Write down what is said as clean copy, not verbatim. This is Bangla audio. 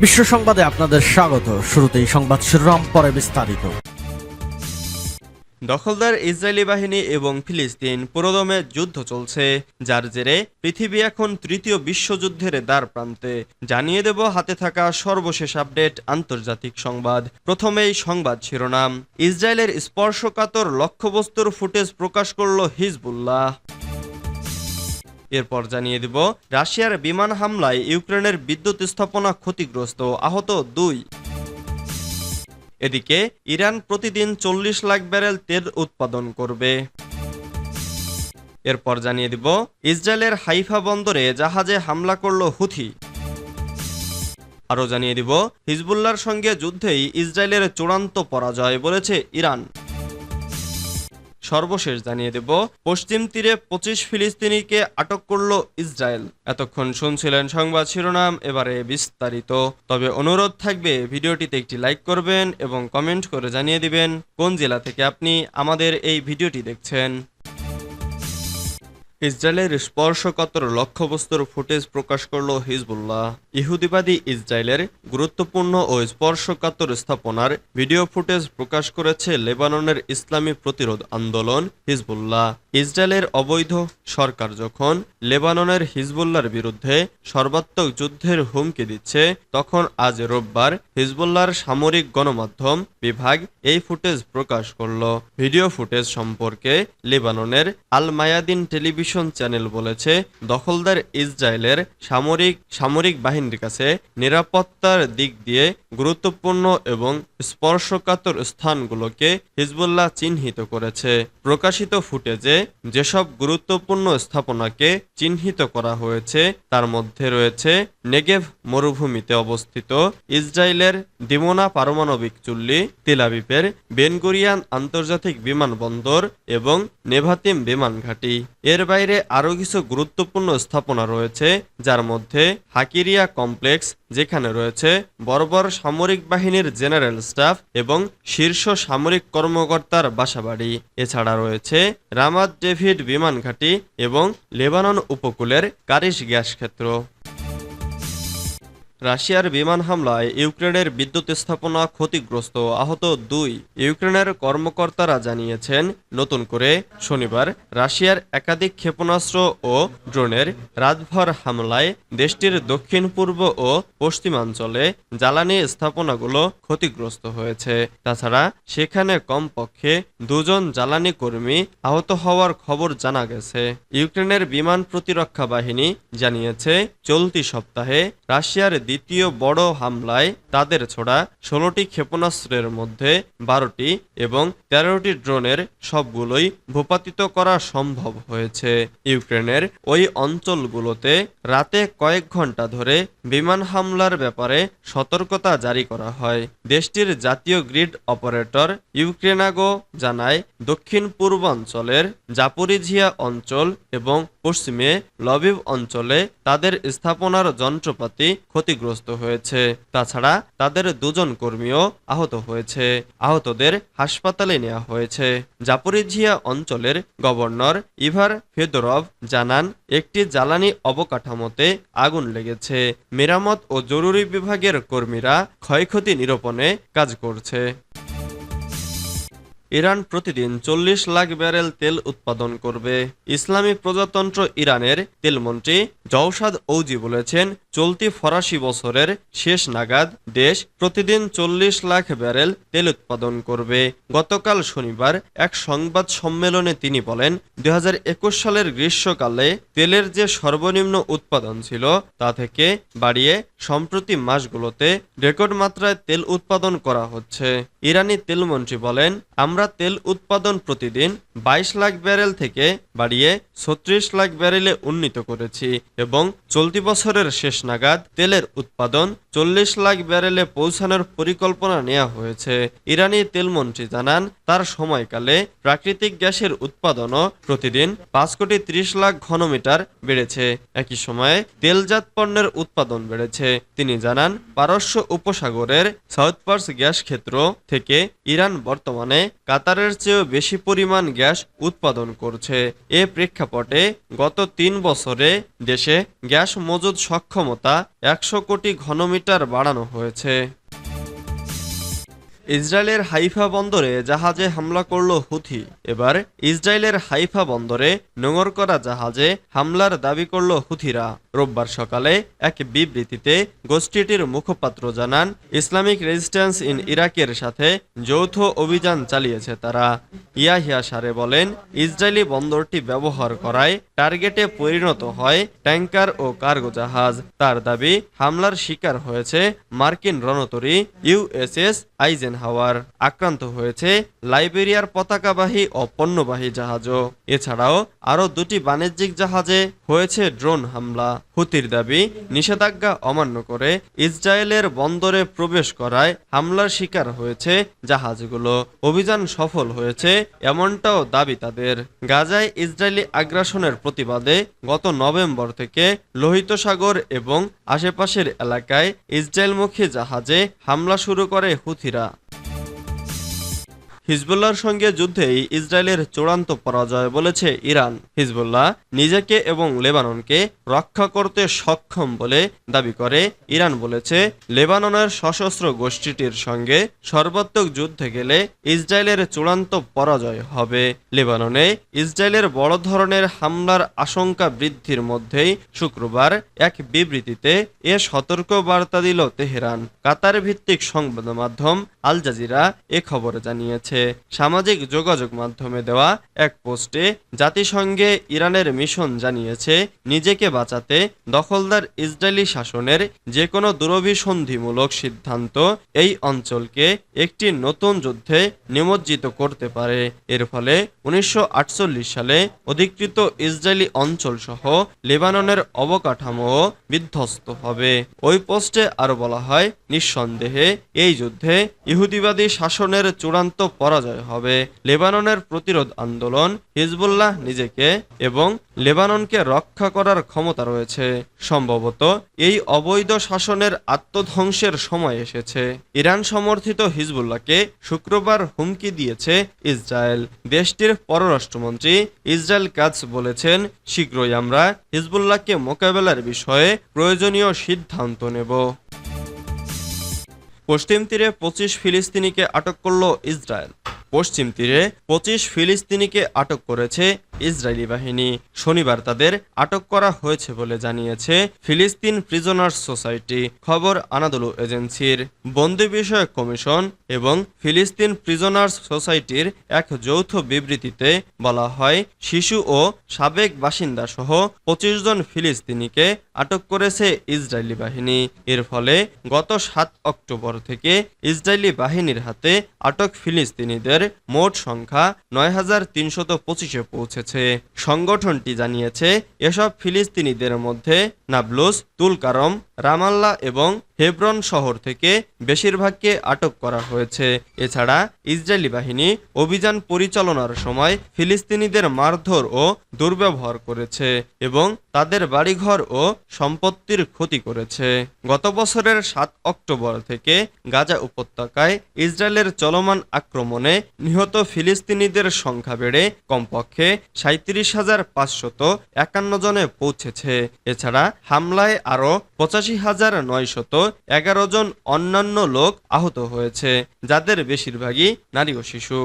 বিশ্ব সংবাদে আপনাদের স্বাগত। শুরুতেই সংবাদ শিরোনাম, পরে বিস্তারিত। দখলদার ইসরায়েলি বাহিনী এবং ফিলিস্তিন পুরোদমে যুদ্ধ চলছে, যার জেরে পৃথিবী এখন তৃতীয় বিশ্বযুদ্ধের দ্বার প্রান্তে। জানিয়ে দেব হাতে থাকা সর্বশেষ আপডেট আন্তর্জাতিক সংবাদ। প্রথমেই সংবাদ শিরোনাম। ইসরায়েলের স্পর্শকাতর লক্ষ্যবস্তুর ফুটেজ প্রকাশ করল হিজবুল্লাহ। এরপর জানিয়ে দিব রাশিয়ার বিমান হামলায় ইউক্রেনের বিদ্যুৎ স্থাপনা ক্ষতিগ্রস্ত, আহত 2। এদিকে ইরান প্রতিদিন 40 লাখ ব্যারেল তেল উৎপাদন করবে। এরপর জানিয়ে দিব ইসরায়েলের হাইফা বন্দরে জাহাজে হামলা করল হুথি। আরও জানিয়ে দিব হিজবুল্লাহর সঙ্গে যুদ্ধেই ইসরায়েলের চূড়ান্ত পরাজয় বলেছে ইরান। সর্বশেষ জানিয়ে দেব পশ্চিম তীরে 25 ফিলিস্তিনিকে আটক করল ইসরায়েল। এতক্ষণ শুনছিলেন সংবাদ শিরোনাম, এবারে বিস্তারিত। তবে অনুরোধ থাকবে ভিডিওটিতে একটি লাইক করবেন এবং কমেন্ট করে জানিয়ে দিবেন কোন জেলা থেকে আপনি আমাদের এই ভিডিওটি দেখছেন। ইসরায়েলের স্পর্শকাতর লক্ষ্যবস্তুর ফুটেজ প্রকাশ করল হিজবুল্লাহ। ইহুদিবাদী ইসরায়েলের গুরুত্বপূর্ণ ও স্পর্শকাতর স্থাপনার ভিডিও ফুটেজ প্রকাশ করেছে লেবাননের ইসলামী প্রতিরোধ আন্দোলন হিজবুল্লাহ। ইসরায়েলের অবৈধ সরকার যখন লেবাননের হিজবুল্লাহর বিরুদ্ধে সর্বাত্মক যুদ্ধের হুমকি দিচ্ছে, তখন আজ রোববার হিজবুল্লাহর সামরিক গণমাধ্যম বিভাগ এই ফুটেজ প্রকাশ করল। ভিডিও ফুটেজ সম্পর্কে লেবাননের আল মায়াদিন টেলিভিশন চ্যানেল বলেছে, দখলদার ইসরায়েলের সামরিক বাহিনীর কাছে নিরাপত্তার দিক দিয়ে গুরুত্বপূর্ণ এবং স্পর্শকাতর স্থানগুলোকে হিজবুল্লাহ চিহ্নিত করেছে। প্রকাশিত ফুটেজে যেসব গুরুত্বপূর্ণ স্থাপনাকে চিহ্নিত করা হয়েছে তার মধ্যে রয়েছে নেগেভ মরুভূমিতে অবস্থিত ইসরায়েলের দিমোনা পারমাণবিক চুল্লি, তেল আবিবের বেন গুরিয়ন আন্তর্জাতিক বিমানবন্দর এবং নেভাতিম বিমান ঘাঁটি। এর বাইরে আরও কিছু গুরুত্বপূর্ণ স্থাপনা রয়েছে, যার মধ্যে হাকিরিয়া কমপ্লেক্স, যেখানে রয়েছে বর্বর সামরিক বাহিনীর জেনারেল স্টাফ এবং শীর্ষ সামরিক কর্মকর্তার বাসাবাড়ি। এছাড়া রয়েছে রামাত ডেভিড বিমান ঘাঁটি এবং লেবানন উপকূলের কারিশ গ্যাস ক্ষেত্র। রাশিয়ার বিমান হামলায় ইউক্রেনের বিদ্যুৎ স্থাপনা ক্ষতিগ্রস্ত, আহত 2। ইউক্রেনের কর্মকর্তারা জানিয়েছেন, নতুন করে শনিবার রাশিয়ার একাধিক ক্ষেপণাস্ত্র ও ড্রোনের রাতভর হামলায় দেশটির দক্ষিণ পূর্ব ও পশ্চিমাঞ্চলে জ্বালানি স্থাপনাগুলো ক্ষতিগ্রস্ত হয়েছে। তাছাড়া সেখানে কমপক্ষে 2 জন জ্বালানি কর্মী আহত হওয়ার খবর জানা গেছে। ইউক্রেনের বিমান প্রতিরক্ষা বাহিনী জানিয়েছে, চলতি সপ্তাহে রাশিয়ার দ্বিতীয় বড় হামলায় তাদের ছোড়া 16টি ক্ষেপণাস্ত্রের মধ্যে 12টি এবং 13টি ড্রোনের সবগুলোই ভূপাতিত করা সম্ভব হয়েছে। ইউক্রেনের ওই অঞ্চলগুলোতে রাতে কয়েক ঘন্টা ধরে বিমান হামলার ব্যাপারে সতর্কতা জারি করা হয়। দেশটির জাতীয় গ্রিড অপারেটর ইউক্রেনাগো জানায়, দক্ষিণ পূর্বাঞ্চলের জাপোরিঝিয়া অঞ্চল এবং পশ্চিমে লভিভ অঞ্চলে তাদের স্থাপনার যন্ত্রপাতি ক্ষতিগ্রস্ত হয়েছে। তাছাড়া তাদের 2 জন কর্মীও আহত হয়েছে। আহতদের হাসপাতালে নেওয়া হয়েছে। জাপোরিঝিয়া অঞ্চলের গভর্নর ইভার ফেদরভ জানান, একটি জ্বালানি অবকাঠামোতে আগুন লেগেছে। মেরামত ও জরুরি বিভাগের কর্মীরা ক্ষয়ক্ষতি নিরূপণে কাজ করছে। ইরান প্রতিদিন 40 লাখ ব্যারেল তেল উৎপাদন করবে। ইসলামী প্রজাতন্ত্র ইরানের তেলমন্ত্রী জওসাদ ঔজি বলেছেন, চলতি ফরাসি বছরের শেষ নাগাদ দেশ প্রতিদিন 40 লাখ ব্যারেল তেল উৎপাদন করবে। গতকাল শনিবার এক সংবাদ সম্মেলনে তিনি বলেন, 2021 সালের গ্রীষ্মকালে তেলের যে সর্বনিম্ন উৎপাদন ছিল তা থেকে বাড়িয়ে সম্প্রতি মাসগুলোতে রেকর্ড মাত্রায় তেল উৎপাদন করা হচ্ছে। ইরানি তেলমন্ত্রী বলেন, আমরা তেল উৎপাদন প্রতিদিন 22 লাখ ব্যারেল থেকে বাড়িয়ে 36 লাখ ব্যারেলে উন্নীত করেছি এবং চলতি বছরের শেষ নাগাদ তেলের উৎপাদন 40 লাখ ব্যারেলে পৌঁছানোর পরিকল্পনা নেওয়া হয়েছে। ইরানি তেলমন্ত্রী জানান, তার সময়কালে প্রাকৃতিক গ্যাসের উৎপাদনও প্রতিদিন 5 কোটি 30 লাখ ঘনমিটার বেড়েছে। একই সময়ে তেলজাত পণ্যের উৎপাদন বেড়েছে। তিনি জানান, পারস্য উপসাগরের সাউথ পার্স গ্যাস ক্ষেত্র থেকে ইরান বর্তমানে কাতারের চেয়েও বেশি পরিমাণ গ্যাস উৎপাদন করছে। এ প্রেক্ষাপটে গত 3 বছরে দেশে গ্যাস মজুদ সক্ষমতা ক্ষমতা 100 কোটি ঘনমিটার বাড়ানো হয়েছে। ইসরায়েলের হাইফা বন্দরে জাহাজে হামলা করল হুথি। এবার ইসরায়েলের হাইফা বন্দরে নোঙর করা জাহাজে হামলার দাবি করল হুথিরা। রোববার সকালে এক বিবৃতিতে গোষ্ঠীটির মুখপাত্র জানান, ইসলামিক রেজিস্ট্যান্স ইন ইরাকের সাথে যৌথ অভিযান চালিয়েছে তারা। ইয়াহিয়া সারে বলেন, ইসরায়েলি বন্দরটি ব্যবহার করায় টার্গেটে পরিণত হয় ট্যাঙ্কার ও কার্গো জাহাজ। তার দাবি, হামলার শিকার হয়েছে মার্কিন রণতরী ইউএসএস আইজেনহাওয়ার। আক্রান্ত হয়েছে লাইবেরিয়ার পতাকাবাহী ও পণ্যবাহী জাহাজও। এছাড়াও আরও দুটি বাণিজ্যিক জাহাজে হয়েছে ড্রোন হামলা। হুতির দাবি, নিষেধাজ্ঞা অমান্য করে ইসরায়েলের বন্দরে প্রবেশ করায় হামলার শিকার হয়েছে জাহাজগুলো। অভিযান সফল হয়েছে এমনটাও দাবি তাদের। গাজায় ইসরায়েলি আগ্রাসনের প্রতিবাদে গত নভেম্বর থেকে লোহিত সাগর এবং আশেপাশের এলাকায় ইসরায়েলমুখী জাহাজে হামলা শুরু করে হুথিরা। হিজবুল্লাহর সঙ্গে যুদ্ধেই ইসরায়েলের চূড়ান্ত পরাজয় বলেছে ইরান। হিজবুল্লাহ নিজেকে এবং লেবাননকে রক্ষা করতে সক্ষম বলে দাবি করে। ইরান বলেছে, লেবাননের সশস্ত্র গোষ্ঠীটির সঙ্গে সর্বাত্মক যুদ্ধে গেলে ইসরায়েলের চূড়ান্ত পরাজয় হবে। লেবাননে ইসরায়েলের বড় ধরনের হামলার আশঙ্কা বৃদ্ধির মধ্যেই শুক্রবার এক বিবৃতিতে এ সতর্ক বার্তা দিল তেহরান। কাতার ভিত্তিক সংবাদ মাধ্যম আল জাজিরা এ খবর জানিয়েছে। সামাজিক যোগাযোগ মাধ্যমে দেওয়া এক পোস্টে জাতিসংঘে ইরানের মিশন জানিয়েছে, নিজেকে বাঁচাতে দখলদার ইসরায়েলি শাসনের যে কোনো দুরভিসন্ধিমূলক সিদ্ধান্ত এই অঞ্চলকে একটি নতুন যুদ্ধে নিমজ্জিত করতে পারে। এর ফলে 1948 সালে অধিকৃত ইসরায়েলি অঞ্চল সহ লেবাননের অবকাঠামো বিধ্বস্ত হবে। ওই পোস্টে আরো বলা হয়, নিঃসন্দেহে এই যুদ্ধে ইহুদিবাদী শাসনের চূড়ান্ত পরাজয় হবে। লেবাননের প্রতিরোধ আন্দোলন, হিজবুল্লাহ নিজেকে এবং লেবাননকে রক্ষা করার ক্ষমতা রয়েছে। সম্ভবত এই অবৈধ শাসনের আত্মধ্বংসের সময় এসেছে। ইরান সমর্থিত হিজবুল্লাহকে শুক্রবার হুমকি দিয়েছে ইসরায়েল। দেশটির পররাষ্ট্রমন্ত্রী ইসরায়েল কাটজ বলেছেন, শীঘ্রই আমরা হিজবুল্লাহকে মোকাবেলার বিষয়ে প্রয়োজনীয় সিদ্ধান্ত নেব। পশ্চিম তীরে 25 ফিলিস্তিনিকে আটক করল ইসরায়েল। পশ্চিম তীরে 25 ফিলিস্তিনিকে আটক করেছে ইসরায়েলি বাহিনী। শনিবার তাদের আটক করা হয়েছে বলে জানিয়েছে ফিলিস্তিন প্রিজনার্স সোসাইটি। খবর আনাদোলু এজেন্সির। বন্দি বিষয়ক কমিশন এবং ফিলিস্তিন প্রিজনার্স সোসাইটির এক যৌথ বিবৃতিতে বলা হয়, শিশু ও সাবেক বাসিন্দা সহ 25 জন ফিলিস্তিনিকে আটক করেছে ইসরায়েলি বাহিনী। এর ফলে গত 7 অক্টোবর থেকে ইসরায়েলি বাহিনীর হাতে আটক ফিলিস্তিনিদের মোট সংখ্যা 9325-এ পৌঁছেছে। সংগঠনটি জানিয়েছে, এসব ফিলিস্তিনিদের মধ্যে নাবলুস, তুলকারম, রামাল্লাহ এবং হেব্রন শহর থেকে বেশিরভাগকে আটক করা হয়েছে। এছাড়া ইসরায়েলি বাহিনী অভিযান পরিচালনার সময় ফিলিস্তিনিদের মারধর ও দুর্ব্যবহার করেছে এবং তাদের বাড়িঘর ও সম্পত্তির ক্ষতি করেছে। গত বছরের 7 অক্টোবর থেকে গাজা উপত্যকায় ইসরায়েলের চলমান আক্রমণে নিহত ফিলিস্তিনিদের সংখ্যা বেড়ে কমপক্ষে 37,551 জনে পৌঁছেছে। এছাড়া হামলায় আরও 85,911 জন অন্যান্য লোক আহত হয়েছে, যাদের বেশিরভাগই নারী ও শিশু।